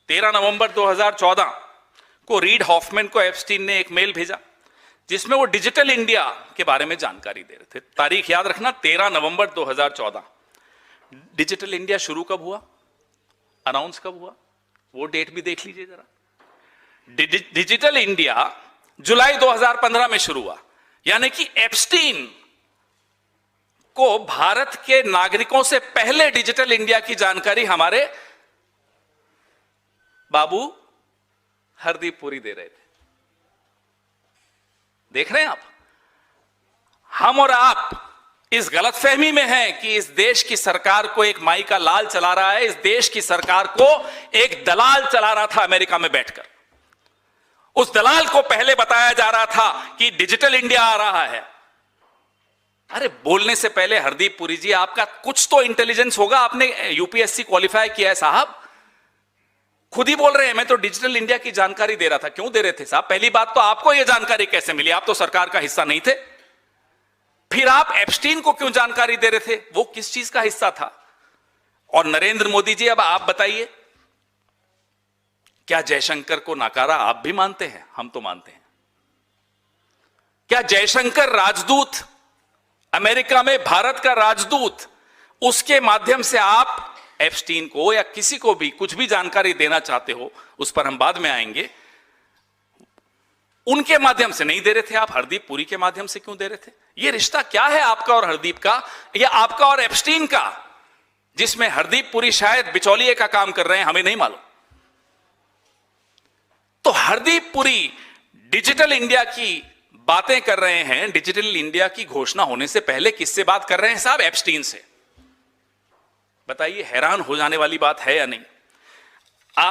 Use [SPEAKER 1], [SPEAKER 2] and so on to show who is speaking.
[SPEAKER 1] 13 नवंबर 2014 को read Hoffmann को Epstein ने एक मेल भेजा जिसमें वो डिजिटल इंडिया के बारे में जानकारी दे रहे थे। तारीख याद रखना, 13 नवंबर 2014। डिजिटल इंडिया शुरू कब हुआ, अनाउंस कब हुआ, वो डेट भी देख लीजिए जरा। डिजिटल इंडिया जुलाई 2015 में शुरू हुआ, यानी कि एप्स्टीन को भारत के नागरिकों से पहले डिजिटल इंडिया की जानकारी हमारे बाबू हरदीप पुरी दे रहे थे। देख रहे हैं आप, हम और आप इस गलतफहमी में हैं कि इस देश की सरकार को एक माई का लाल चला रहा है। इस देश की सरकार को एक दलाल चला रहा था अमेरिका में बैठकर। उस दलाल को पहले बताया जा रहा था कि डिजिटल इंडिया आ रहा है। अरे बोलने से पहले हरदीप पुरी जी, आपका कुछ तो इंटेलिजेंस होगा, आपने यूपीएससी क्वालिफाई किया है साहब। खुद ही बोल रहे हैं मैं तो डिजिटल इंडिया की जानकारी दे रहा था। क्यों दे रहे थे साहब? पहली बात तो आपको यह जानकारी कैसे मिली? आप तो सरकार का हिस्सा नहीं थे। फिर आप एप्स्टीन को क्यों जानकारी दे रहे थे? वो किस चीज का हिस्सा था? और नरेंद्र मोदी जी, अब आप बताइए, क्या जयशंकर को नकारा आप भी मानते हैं? हम तो मानते हैं। क्या जयशंकर राजदूत, अमेरिका में भारत का राजदूत, उसके माध्यम से आप एप्स्टीन को या किसी को भी कुछ भी जानकारी देना चाहते हो, उस पर हम बाद में आएंगे, उनके माध्यम से नहीं दे रहे थे आप, हरदीप पुरी के माध्यम से क्यों दे रहे थे? यह रिश्ता क्या है आपका और हरदीप का, या आपका और एप्स्टीन का, जिसमें हरदीप पुरी शायद बिचौलिए का काम कर रहे हैं, हमें नहीं मालूम। तो हरदीप पुरी डिजिटल इंडिया की बातें कर रहे हैं। डिजिटल इंडिया की घोषणा होने से पहले किससे बात कर रहे हैं साहब? एप्स्टीन से। बताइए, हैरान हो जाने वाली बात है या नहीं?